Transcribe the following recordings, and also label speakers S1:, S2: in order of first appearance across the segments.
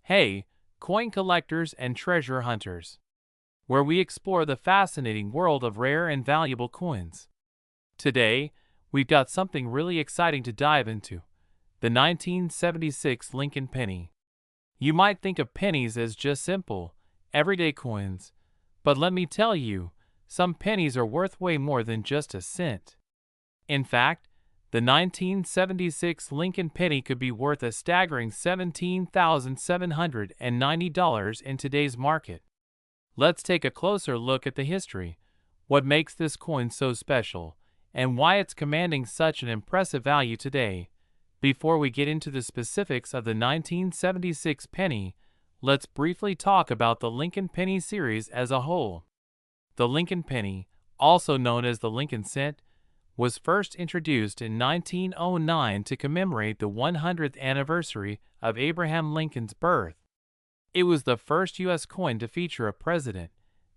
S1: Hey, coin collectors and treasure hunters, where we explore the fascinating world of rare and valuable coins. Today, we've got something really exciting to dive into: the 1976 Lincoln penny. You might think of pennies as just simple, everyday coins, but let me tell you, some pennies are worth way more than just a cent. In fact, the 1976 Lincoln penny could be worth a staggering $17,790 in today's market. Let's take a closer look at the history, what makes this coin so special, and why it's commanding such an impressive value today. Before we get into the specifics of the 1976 penny, let's briefly talk about the Lincoln penny series as a whole. The Lincoln penny, also known as the Lincoln cent, was first introduced in 1909 to commemorate the 100th anniversary of Abraham Lincoln's birth. It was the first U.S. coin to feature a president,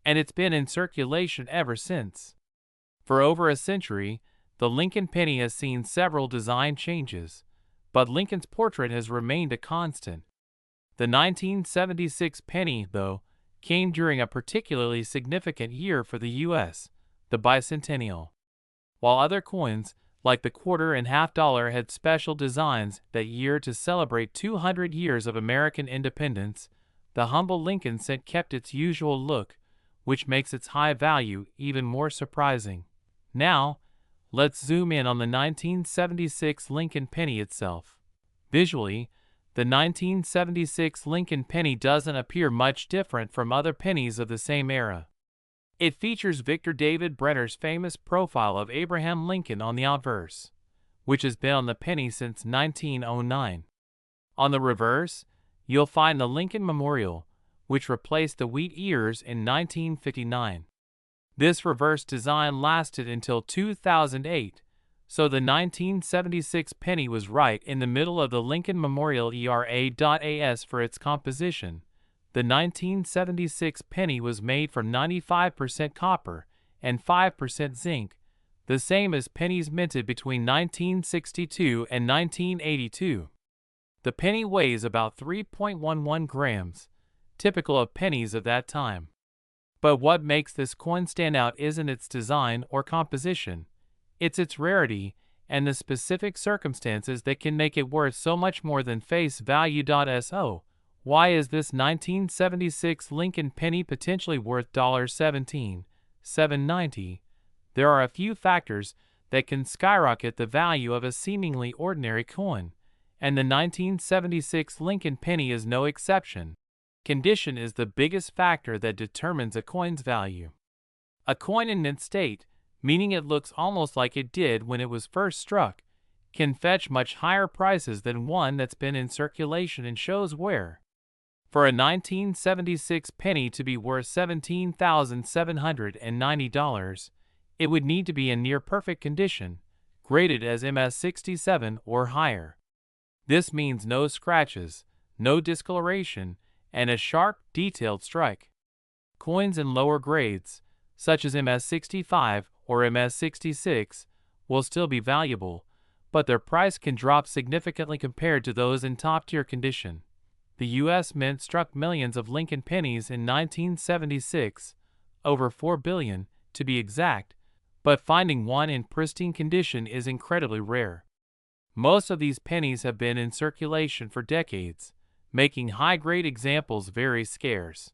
S1: and it's been in circulation ever since. For over a century, the Lincoln penny has seen several design changes, but Lincoln's portrait has remained a constant. The 1976 penny, though, came during a particularly significant year for the U.S., the bicentennial. While other coins, like the quarter and half dollar, had special designs that year to celebrate 200 years of American independence, the humble Lincoln cent kept its usual look, which makes its high value even more surprising. Now, let's zoom in on the 1976 Lincoln penny itself. Visually, the 1976 Lincoln penny doesn't appear much different from other pennies of the same era. It features Victor David Brenner's famous profile of Abraham Lincoln on the obverse, which has been on the penny since 1909. On the reverse, you'll find the Lincoln Memorial, which replaced the wheat ears in 1959. This reverse design lasted until 2008, so the 1976 penny was right in the middle of the Lincoln Memorial era.as for its composition. The 1976 penny was made from 95% copper and 5% zinc, the same as pennies minted between 1962 and 1982. The penny weighs about 3.11 grams, typical of pennies of that time. But what makes this coin stand out isn't its design or composition, it's its rarity and the specific circumstances that can make it worth so much more than face value. So, why is this 1976 Lincoln penny potentially worth $17,790? There are a few factors that can skyrocket the value of a seemingly ordinary coin, and the 1976 Lincoln penny is no exception. Condition is the biggest factor that determines a coin's value. A coin in mint state, meaning it looks almost like it did when it was first struck, can fetch much higher prices than one that's been in circulation and shows wear. For a 1976 penny to be worth $17,790, it would need to be in near-perfect condition, graded as MS67 or higher. This means no scratches, no discoloration, and a sharp, detailed strike. Coins in lower grades, such as MS65 or MS66, will still be valuable, but their price can drop significantly compared to those in top-tier condition. The U.S. Mint struck millions of Lincoln pennies in 1976, over 4 billion to be exact, but finding one in pristine condition is incredibly rare. Most of these pennies have been in circulation for decades, making high-grade examples very scarce.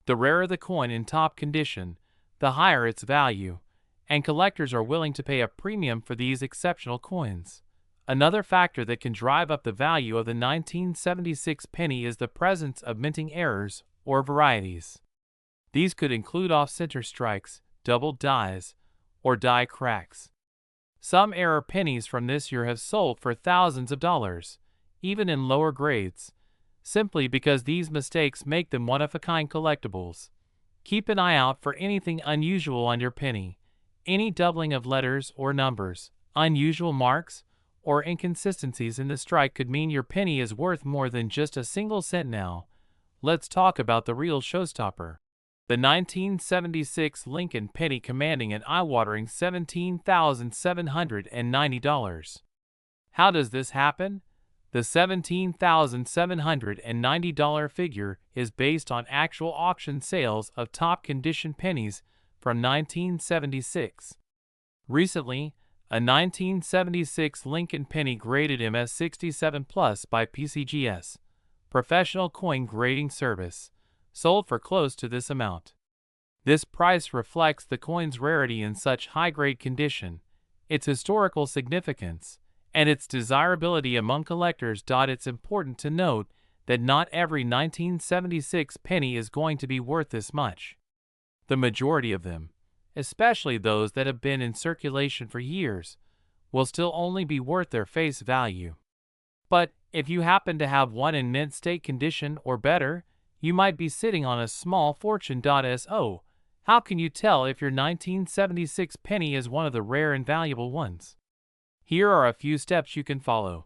S1: The rarer the coin in top condition, the higher its value, and collectors are willing to pay a premium for these exceptional coins. Another factor that can drive up the value of the 1976 penny is the presence of minting errors or varieties. These could include off-center strikes, double dies, or die cracks. Some error pennies from this year have sold for thousands of dollars, even in lower grades, simply because these mistakes make them one-of-a-kind collectibles. Keep an eye out for anything unusual on your penny. Any doubling of letters or numbers, unusual marks, or inconsistencies in the strike could mean your penny is worth more than just a single cent. Now, let's talk about the real showstopper: the 1976 Lincoln penny, commanding an eye-watering $17,790. How does this happen? The $17,790 figure is based on actual auction sales of top-condition pennies from 1976. Recently, a 1976 Lincoln penny graded MS 67 Plus by PCGS, Professional Coin Grading Service, sold for close to this amount. This price reflects the coin's rarity in such high-grade condition, its historical significance, and its desirability among collectors. It's important to note that not every 1976 penny is going to be worth this much. The majority of them, especially those that have been in circulation for years, will still only be worth their face value. But if you happen to have one in mint state condition or better, you might be sitting on a small fortune. So, how can you tell if your 1976 penny is one of the rare and valuable ones? Here are a few steps you can follow.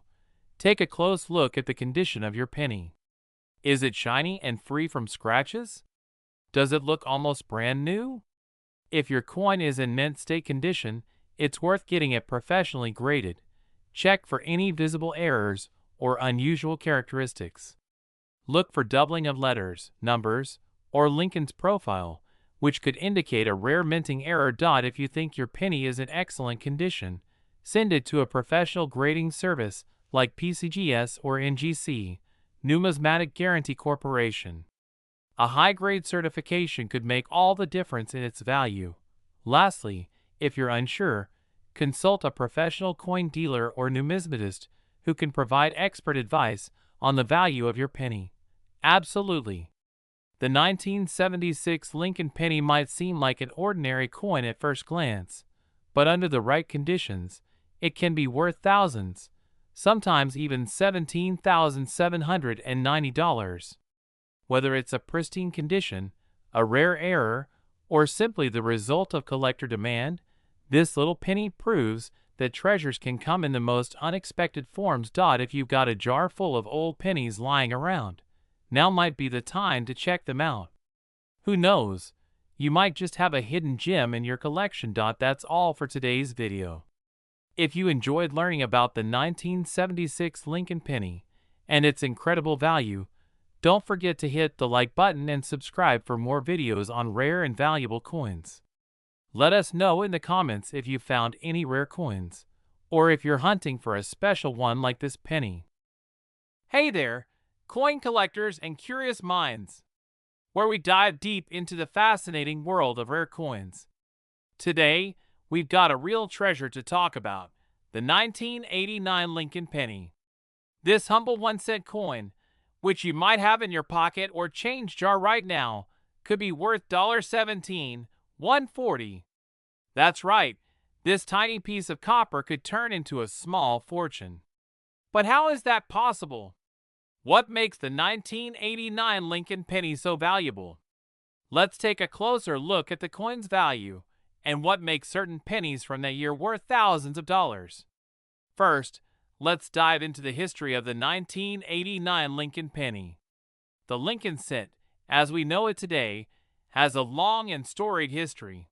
S1: Take a close look at the condition of your penny. Is it shiny and free from scratches? Does it look almost brand new? If your coin is in mint state condition, it's worth getting it professionally graded. Check for any visible errors or unusual characteristics. Look for doubling of letters, numbers, or Lincoln's profile, which could indicate a rare minting error. If you think your penny is in excellent condition, send it to a professional grading service like PCGS or NGC, Numismatic Guarantee Corporation. A high-grade certification could make all the difference in its value. Lastly, if you're unsure, consult a professional coin dealer or numismatist who can provide expert advice on the value of your penny. Absolutely. The 1976 Lincoln penny might seem like an ordinary coin at first glance, but under the right conditions, it can be worth thousands, sometimes even $17,790. Whether it's a pristine condition, a rare error, or simply the result of collector demand, this little penny proves that treasures can come in the most unexpected forms. If you've got a jar full of old pennies lying around, now might be the time to check them out. Who knows, you might just have a hidden gem in your collection. That's all for today's video. If you enjoyed learning about the 1976 Lincoln penny and its incredible value, don't forget to hit the like button and subscribe for more videos on rare and valuable coins. Let us know in the comments if you found any rare coins, or if you're hunting for a special one like this penny. Hey there, coin collectors and curious minds, where we dive deep into the fascinating world of rare coins. Today, we've got a real treasure to talk about, the 1989 Lincoln penny. This humble 1-cent coin, which you might have in your pocket or change jar right now, could be worth $17, $1.40. That's right, this tiny piece of copper could turn into a small fortune. But how is that possible? What makes the 1989 Lincoln penny so valuable? Let's take a closer look at the coin's value and what makes certain pennies from that year worth thousands of dollars. First, let's dive into the history of the 1989 Lincoln penny. The Lincoln cent, as we know it today, has a long and storied history.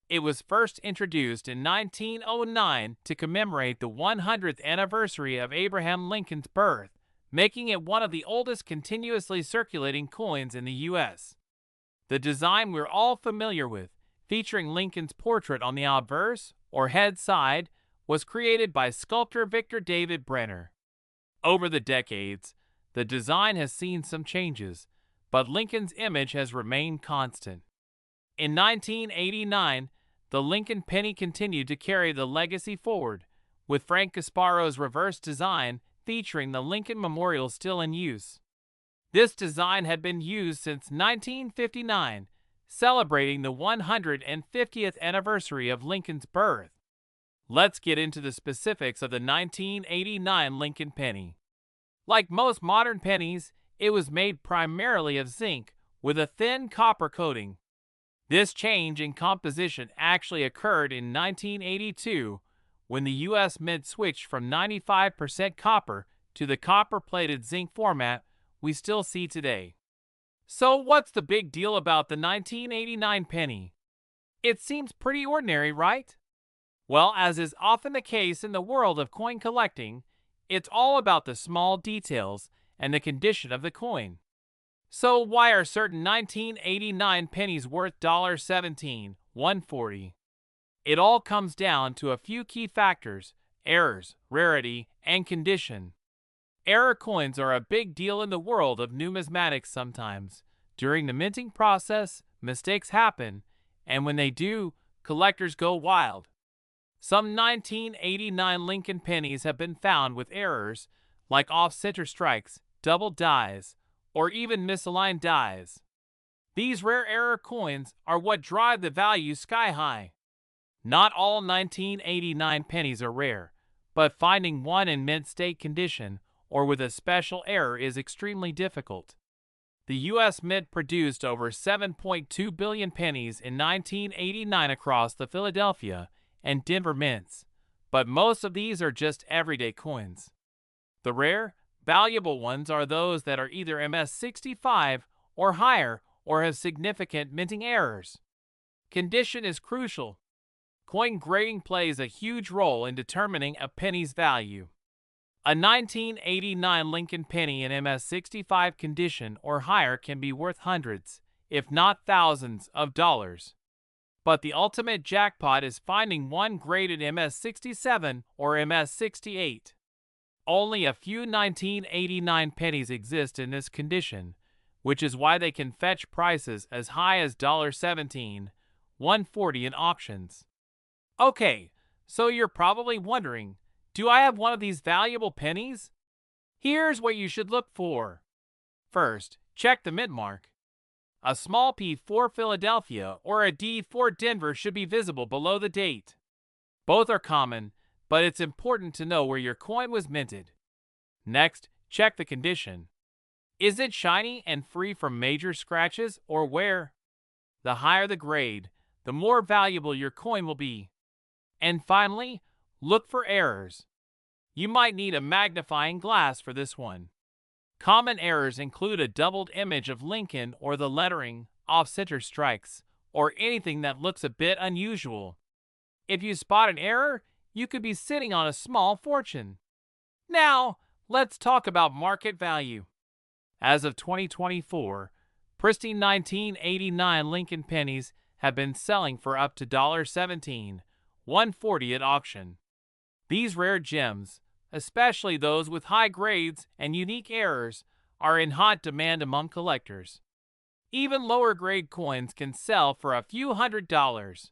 S1: It was first introduced in 1909 to commemorate the 100th anniversary of Abraham Lincoln's birth, making it one of the oldest continuously circulating coins in the U.S. The design we're all familiar with, featuring Lincoln's portrait on the obverse, or head side, was created by sculptor Victor David Brenner. Over the decades, the design has seen some changes, but Lincoln's image has remained constant. In 1989, the Lincoln penny continued to carry the legacy forward, with Frank Gasparo's reverse design featuring the Lincoln Memorial still in use. This design had been used since 1959, celebrating the 150th anniversary of Lincoln's birth. Let's get into the specifics of the 1989 Lincoln penny. Like most modern pennies, it was made primarily of zinc with a thin copper coating. This change in composition actually occurred in 1982 when the U.S. Mint switched from 95% copper to the copper-plated zinc format we still see today. So what's the big deal about the 1989 penny? It seems pretty ordinary, right? Well, as is often the case in the world of coin collecting, It's all about the small details and the condition of the coin. So why are certain 1989 pennies worth $17, 140? It all comes down to a few key factors: errors, rarity, and condition. Error coins are a big deal in the world of numismatics sometimes. During the minting process, mistakes happen, and when they do, collectors go wild. Some 1989 Lincoln pennies have been found with errors, like off-center strikes, double dies, or even misaligned dies. These rare error coins are what drive the value sky high. Not all 1989 pennies are rare, but finding one in mint state condition or with a special error is extremely difficult. The U.S. Mint produced over 7.2 billion pennies in 1989 across the Philadelphia and Denver mints, but most of these are just everyday coins. The rare, valuable ones are those that are either MS-65 or higher or have significant minting errors. Condition is crucial. Coin grading plays a huge role in determining a penny's value. A 1989 Lincoln penny in MS-65 condition or higher can be worth hundreds, if not thousands, of dollars. But the ultimate jackpot is finding one graded MS-67 or MS-68. Only a few 1989 pennies exist in this condition, which is why they can fetch prices as high as $17, 140 in auctions. Okay, so you're probably wondering, do I have one of these valuable pennies? Here's what you should look for. First, check the mint mark. A small P for Philadelphia or a D for Denver should be visible below the date. Both are common, but it's important to know where your coin was minted. Next, check the condition. Is it shiny and free from major scratches or wear? The higher the grade, the more valuable your coin will be. And finally, look for errors. You might need a magnifying glass for this one. Common errors include a doubled image of Lincoln or the lettering, off-center strikes, or anything that looks a bit unusual. If you spot an error, you could be sitting on a small fortune. Now, let's talk about market value. As of 2024, pristine 1989 Lincoln pennies have been selling for up to $17, 140 at auction. These rare gems, especially those with high grades and unique errors, are in hot demand among collectors. Even lower grade coins can sell for a few $100s.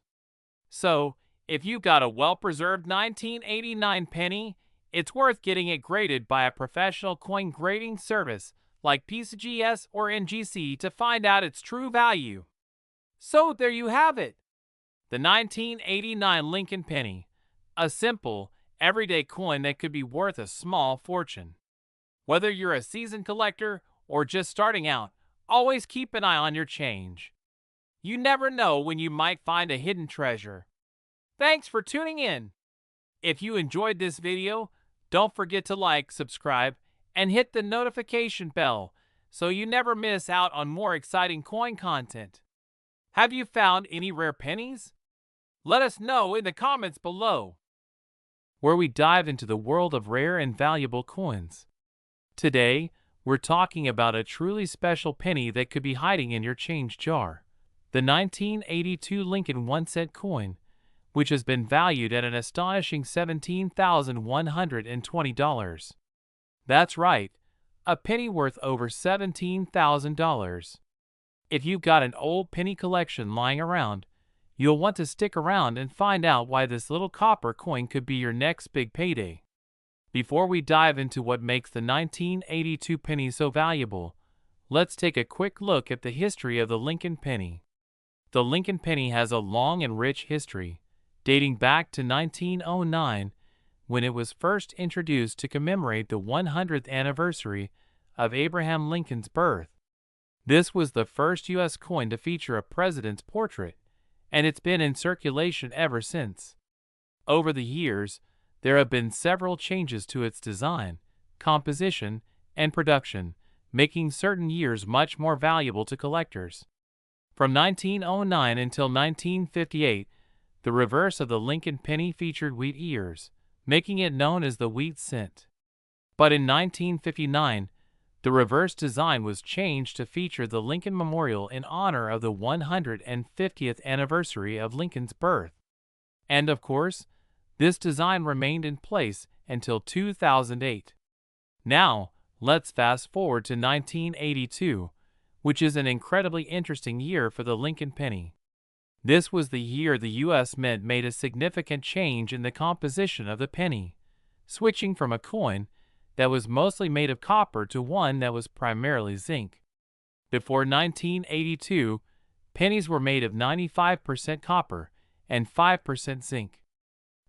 S1: So, if you've got a well-preserved 1989 penny, it's worth getting it graded by a professional coin grading service like PCGS or NGC to find out its true value. So there you have it. The 1989 Lincoln penny, a simple, everyday coin that could be worth a small fortune. Whether you're a seasoned collector or just starting out, always keep an eye on your change. You never know when you might find a hidden treasure. Thanks for tuning in. If you enjoyed this video, don't forget to like, subscribe, and hit the notification bell so you never miss out on more exciting coin content. Have you found any rare pennies? Let us know in the comments below, where we dive into the world of rare and valuable coins. Today, we're talking about a truly special penny that could be hiding in your change jar, the 1982 Lincoln 1-cent coin, which has been valued at an astonishing $17,120. That's right, a penny worth over $17,000. If you've got an old penny collection lying around, you'll want to stick around and find out why this little copper coin could be your next big payday. Before we dive into what makes the 1982 penny so valuable, let's take a quick look at the history of the Lincoln penny. The Lincoln penny has a long and rich history, dating back to 1909, when it was first introduced to commemorate the 100th anniversary of Abraham Lincoln's birth. This was the first U.S. coin to feature a president's portrait, and it's been in circulation ever since. Over the years, there have been several changes to its design, composition, and production, making certain years much more valuable to collectors. From 1909 until 1958, the reverse of the Lincoln penny featured wheat ears, making it known as the wheat cent. But in 1959, the reverse design was changed to feature the Lincoln Memorial in honor of the 150th anniversary of Lincoln's birth. And of course, this design remained in place until 2008. Now, let's fast forward to 1982, which is an incredibly interesting year for the Lincoln penny. This was the year the U.S. Mint made a significant change in the composition of the penny, switching from a coin that was mostly made of copper to one that was primarily zinc. Before 1982, pennies were made of 95% copper and 5% zinc.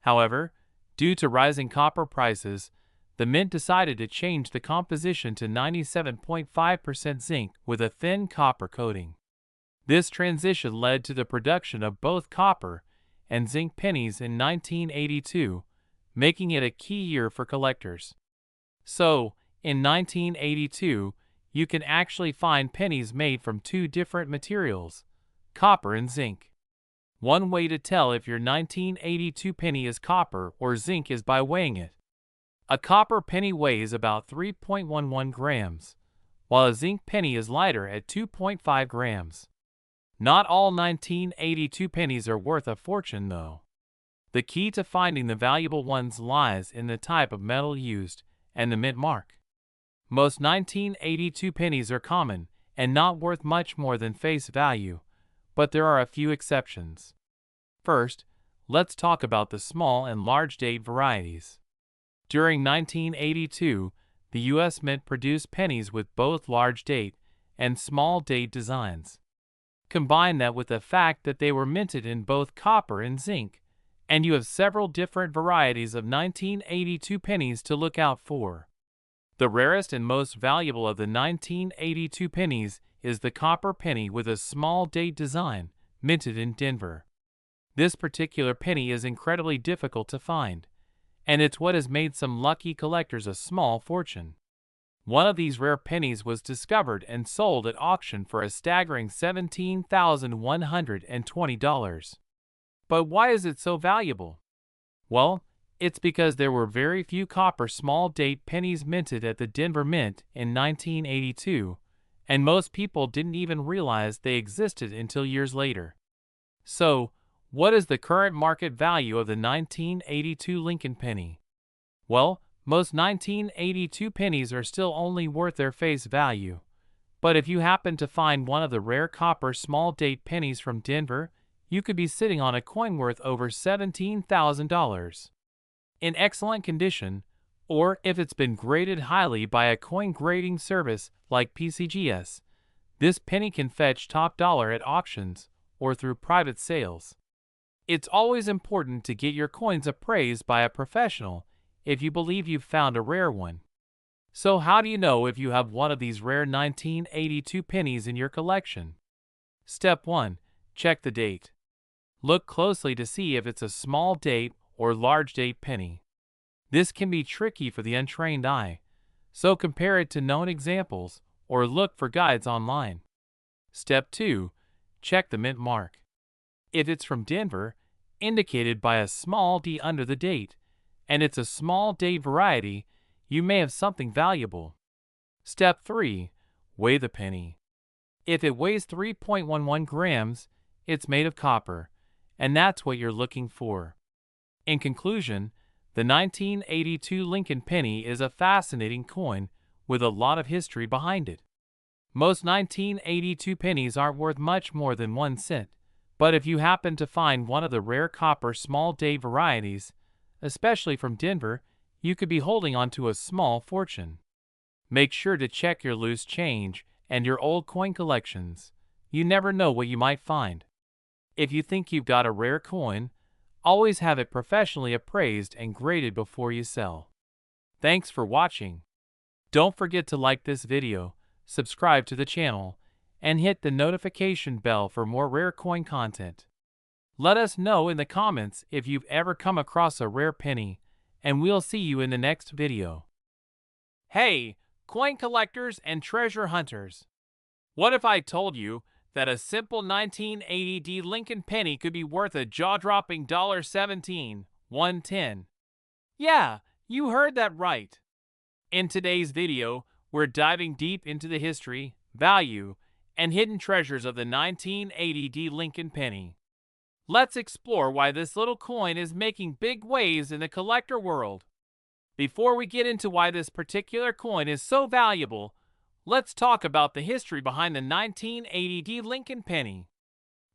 S1: However, due to rising copper prices, the mint decided to change the composition to 97.5% zinc with a thin copper coating. This transition led to the production of both copper and zinc pennies in 1982, making it a key year for collectors. So, in 1982, you can actually find pennies made from two different materials, copper and zinc. One way to tell if your 1982 penny is copper or zinc is by weighing it. A copper penny weighs about 3.11 grams, while a zinc penny is lighter at 2.5 grams. Not all 1982 pennies are worth a fortune, though. The key to finding the valuable ones lies in the type of metal used and the mint mark. Most 1982 pennies are common and not worth much more than face value, but there are a few exceptions. First, let's talk about the small and large date varieties. During 1982, the U.S. Mint produced pennies with both large date and small date designs. Combine that with the fact that they were minted in both copper and zinc, and you have several different varieties of 1982 pennies to look out for. The rarest and most valuable of the 1982 pennies is the copper penny with a small date design, minted in Denver. This particular penny is incredibly difficult to find, and it's what has made some lucky collectors a small fortune. One of these rare pennies was discovered and sold at auction for a staggering $17,120. But why is it so valuable? Well, it's because there were very few copper small date pennies minted at the Denver Mint in 1982, and most people didn't even realize they existed until years later. So, what is the current market value of the 1982 Lincoln penny? Well, most 1982 pennies are still only worth their face value. But if you happen to find one of the rare copper small date pennies from Denver, you could be sitting on a coin worth over $17,000. In excellent condition, or if it's been graded highly by a coin grading service like PCGS, this penny can fetch top dollar at auctions or through private sales. It's always important to get your coins appraised by a professional if you believe you've found a rare one. So how do you know if you have one of these rare 1982 pennies in your collection? Step 1. Check the date. Look closely to see if it's a small date or large date penny. This can be tricky for the untrained eye, so compare it to known examples or look for guides online. Step 2. Check the mint mark. If it's from Denver, indicated by a small d under the date, and it's a small date variety, you may have something valuable. Step 3. Weigh the penny. If it weighs 3.11 grams, it's made of copper, and that's what you're looking for. In conclusion, the 1982 Lincoln penny is a fascinating coin with a lot of history behind it. Most 1982 pennies aren't worth much more than 1 cent, but if you happen to find one of the rare copper small date varieties, especially from Denver, you could be holding on to a small fortune. Make sure to check your loose change and your old coin collections. You never know what you might find. If you think you've got a rare coin, always have it professionally appraised and graded before you sell. Thanks for watching. Don't forget to like this video, subscribe to the channel, and hit the notification bell for more rare coin content. Let us know in the comments if you've ever come across a rare penny, and we'll see you in the next video. Hey, coin collectors and treasure hunters! What if I told you that a simple 1980 Lincoln penny could be worth a jaw-dropping $17,110? Yeah, you heard that right. In today's video, we're diving deep into the history, value, and hidden treasures of the 1980 Lincoln penny. Let's explore why this little coin is making big waves in the collector world. Before we get into why this particular coin is so valuable, let's talk about the history behind the 1980 Lincoln penny.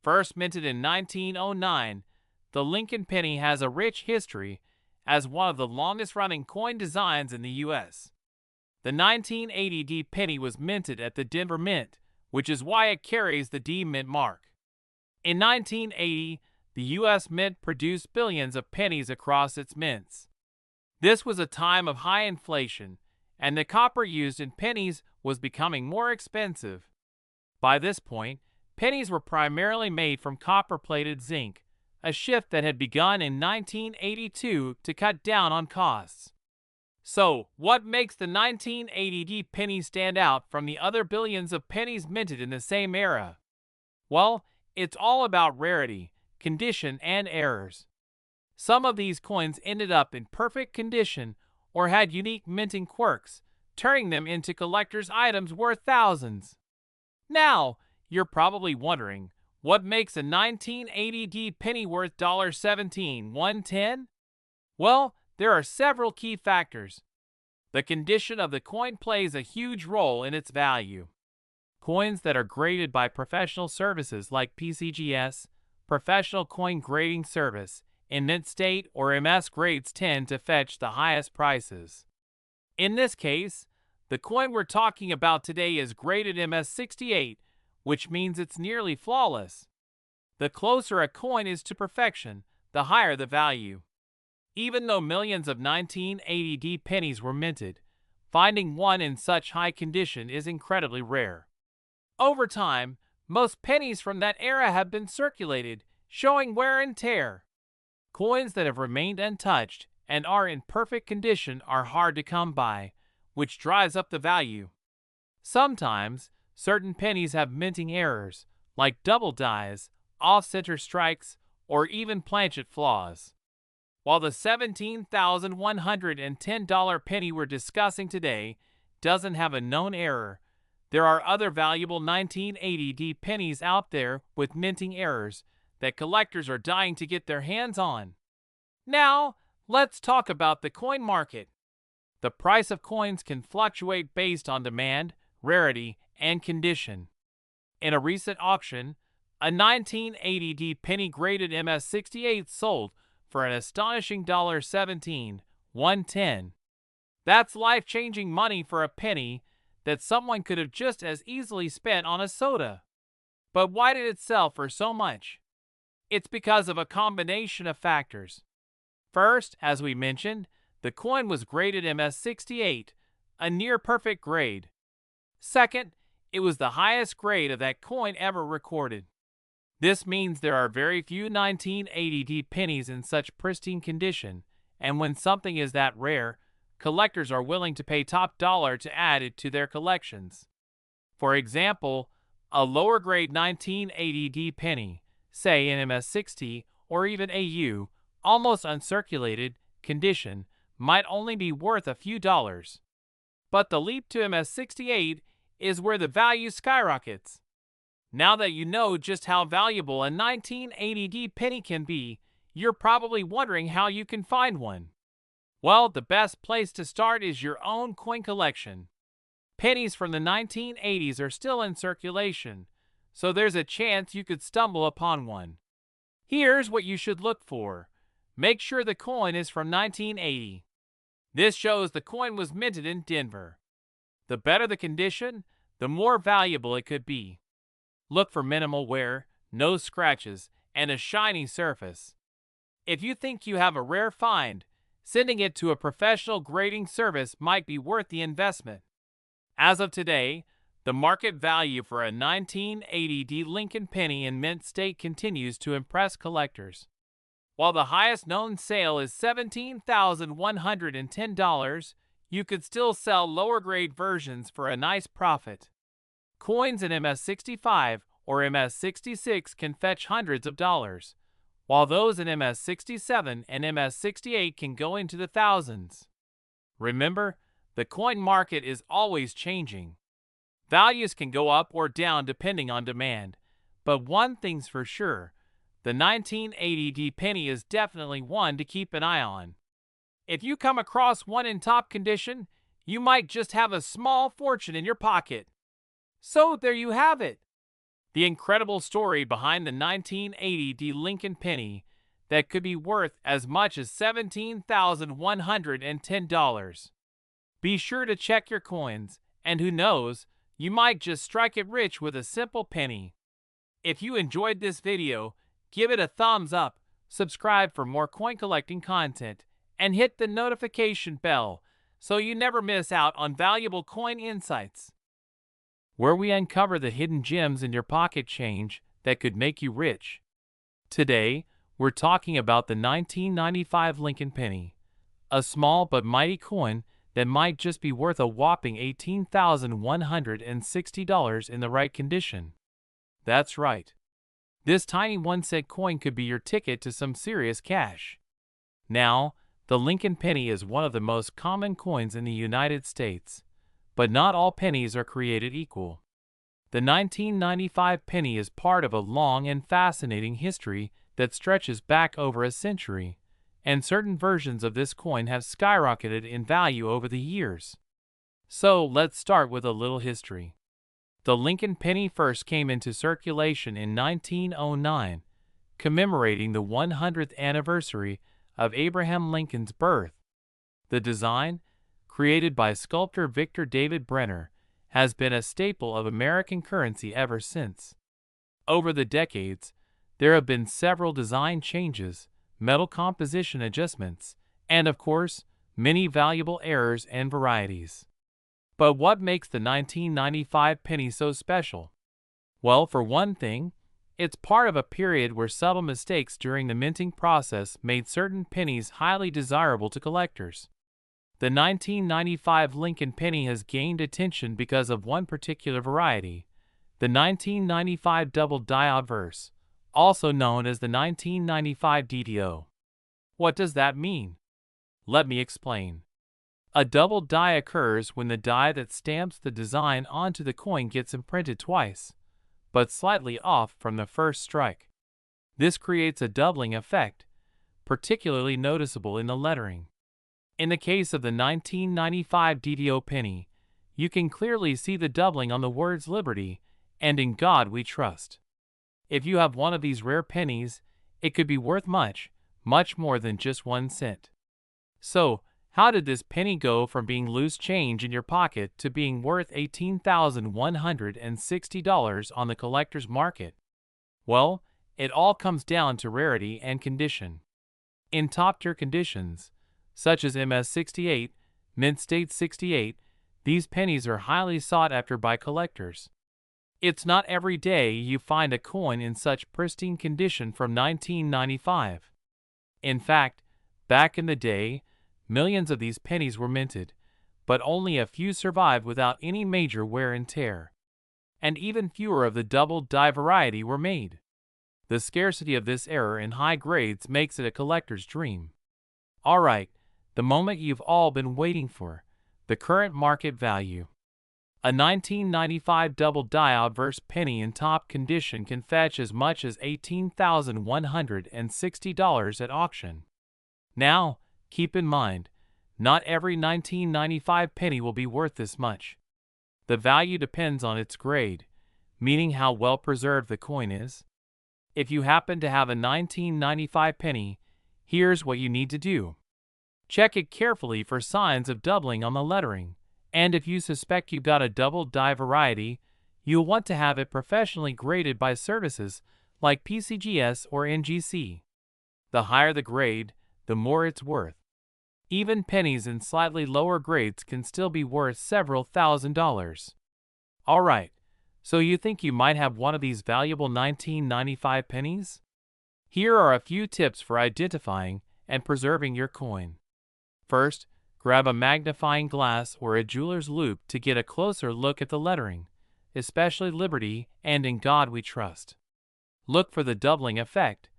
S1: First minted in 1909, the Lincoln penny has a rich history as one of the longest-running coin designs in the U.S. The 1980 penny was minted at the Denver Mint, which is why it carries the D Mint mark. In 1980, the U.S. Mint produced billions of pennies across its mints. This was a time of high inflation, and the copper used in pennies was becoming more expensive. By this point, pennies were primarily made from copper-plated zinc, a shift that had begun in 1982 to cut down on costs. So, what makes the 1980 penny stand out from the other billions of pennies minted in the same era? Well, it's all about rarity, condition, and errors. Some of these coins ended up in perfect condition or had unique minting quirks, turning them into collector's items worth thousands. Now, you're probably wondering, what makes a 1980 penny worth $17.110? Well, there are several key factors. The condition of the coin plays a huge role in its value. Coins that are graded by professional services like PCGS, Professional Coin Grading Service, in mint state or MS grades tend to fetch the highest prices. In this case, the coin we're talking about today is graded MS68, which means it's nearly flawless. The closer a coin is to perfection, the higher the value. Even though millions of 1980 pennies were minted, finding one in such high condition is incredibly rare. Over time, most pennies from that era have been circulated, showing wear and tear. Coins that have remained untouched and are in perfect condition are hard to come by, which drives up the value. Sometimes, certain pennies have minting errors, like double dies, off-center strikes, or even planchet flaws. While the $17,110 penny we're discussing today doesn't have a known error, there are other valuable 1980 pennies out there with minting errors that collectors are dying to get their hands on. Now, let's talk about the coin market. The price of coins can fluctuate based on demand, rarity, and condition. In a recent auction, a 1980 penny graded MS68 sold for an astonishing $17.110. That's life-changing money for a penny that someone could have just as easily spent on a soda. But why did it sell for so much? It's because of a combination of factors. First, as we mentioned, the coin was graded MS68, a near-perfect grade. Second, it was the highest grade of that coin ever recorded. This means there are very few 1980 pennies in such pristine condition, and when something is that rare, collectors are willing to pay top dollar to add it to their collections. For example, a lower-grade 1980 penny, say in MS60 or even AU, almost uncirculated condition, might only be worth a few dollars. But the leap to MS68 is where the value skyrockets. Now that you know just how valuable a 1980 penny can be, you're probably wondering how you can find one. Well, the best place to start is your own coin collection. Pennies from the 1980s are still in circulation, so there's a chance you could stumble upon one. Here's what you should look for. Make sure the coin is from 1980. This shows the coin was minted in Denver. The better the condition, the more valuable it could be. Look for minimal wear, no scratches, and a shiny surface. If you think you have a rare find, sending it to a professional grading service might be worth the investment. As of today, the market value for a 1980 Lincoln penny in mint state continues to impress collectors. While the highest known sale is $17,110, you could still sell lower grade versions for a nice profit. Coins in MS65 or MS66 can fetch hundreds of dollars, while those in MS67 and MS68 can go into the thousands. Remember, The coin market is always changing. Values can go up or down depending on demand, but one thing's for sure, the 1980 penny is definitely one to keep an eye on. If you come across one in top condition, you might just have a small fortune in your pocket. So there you have it. The incredible story behind the 1980 Lincoln penny that could be worth as much as $17,110. Be sure to check your coins, and who knows, you might just strike it rich with a simple penny. If you enjoyed this video, give it a thumbs up, subscribe for more coin collecting content, and hit the notification bell so you never miss out on valuable coin insights, where we uncover the hidden gems in your pocket change that could make you rich. Today, we're talking about the 1995 Lincoln penny, a small but mighty coin that might just be worth a whopping $18,160 in the right condition. That's right. This tiny 1-cent coin could be your ticket to some serious cash. Now, the Lincoln penny is one of the most common coins in the United States, but not all pennies are created equal. The 1995 penny is part of a long and fascinating history that stretches back over a century, and certain versions of this coin have skyrocketed in value over the years. So let's start with a little history. The Lincoln penny first came into circulation in 1909, commemorating the 100th anniversary of Abraham Lincoln's birth. The design, created by sculptor Victor David Brenner, has been a staple of American currency ever since. Over the decades, there have been several design changes, metal composition adjustments, and of course, many valuable errors and varieties. But what makes the 1995 penny so special? Well, for one thing, it's part of a period where subtle mistakes during the minting process made certain pennies highly desirable to collectors. The 1995 Lincoln penny has gained attention because of one particular variety, the 1995 double die obverse, also known as the 1995 DDO. What does that mean? Let me explain. A double die occurs when the die that stamps the design onto the coin gets imprinted twice, but slightly off from the first strike. This creates a doubling effect, particularly noticeable in the lettering. In the case of the 1995 DDO penny, you can clearly see the doubling on the words Liberty and In God We Trust. If you have one of these rare pennies, it could be worth much, much more than just 1 cent. So, how did this penny go from being loose change in your pocket to being worth $18,160 on the collector's market? Well, it all comes down to rarity and condition. In top-tier conditions, such as MS-68, Mint State 68, these pennies are highly sought after by collectors. It's not every day you find a coin in such pristine condition from 1995. In fact, back in the day, millions of these pennies were minted, but only a few survived without any major wear and tear. And even fewer of the double die variety were made. The scarcity of this error in high grades makes it a collector's dream. Alright, the moment you've all been waiting for, the current market value. A 1995 double die obverse penny in top condition can fetch as much as $18,160 at auction. Now, keep in mind, not every 1995 penny will be worth this much. The value depends on its grade, meaning how well preserved the coin is. If you happen to have a 1995 penny, here's what you need to do. Check it carefully for signs of doubling on the lettering, and if you suspect you've got a double die variety, you'll want to have it professionally graded by services like PCGS or NGC. The higher the grade, the more it's worth. Even pennies in slightly lower grades can still be worth several $1,000s. Alright, so you think you might have one of these valuable 1995 pennies? Here are a few tips for identifying and preserving your coin. First, grab a magnifying glass or a jeweler's loupe to get a closer look at the lettering, especially Liberty and In God We Trust. Look for the doubling effect,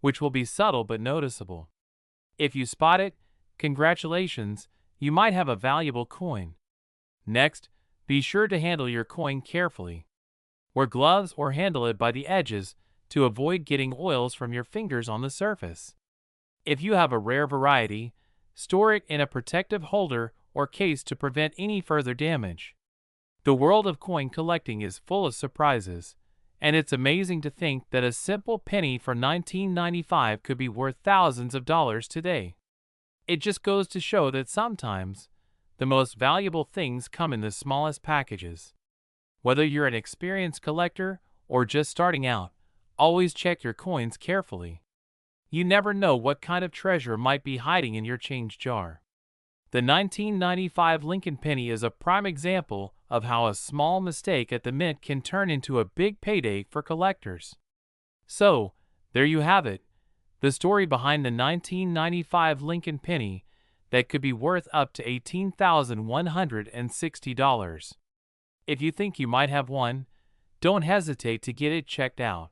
S1: which will be subtle but noticeable. If you spot it, congratulations, you might have a valuable coin. Next, be sure to handle your coin carefully. Wear gloves or handle it by the edges to avoid getting oils from your fingers on the surface. If you have a rare variety, store it in a protective holder or case to prevent any further damage. The world of coin collecting is full of surprises, and it's amazing to think that a simple penny from 1995 could be worth thousands of dollars today. It just goes to show that sometimes, the most valuable things come in the smallest packages. Whether you're an experienced collector or just starting out, always check your coins carefully. You never know what kind of treasure might be hiding in your change jar. The 1995 Lincoln penny is a prime example of how a small mistake at the mint can turn into a big payday for collectors. So, there you have it, the story behind the 1995 Lincoln penny that could be worth up to $18,160. If you think you might have one, don't hesitate to get it checked out.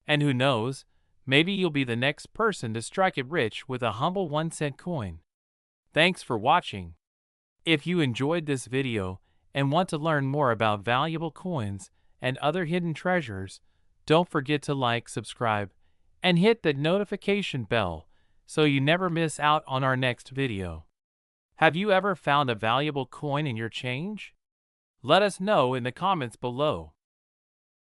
S1: And who knows, maybe you'll be the next person to strike it rich with a humble 1-cent coin. Thanks for watching. If you enjoyed this video and want to learn more about valuable coins and other hidden treasures, don't forget to like, subscribe, and hit the notification bell so you never miss out on our next video. Have you ever found a valuable coin in your change? Let us know in the comments below.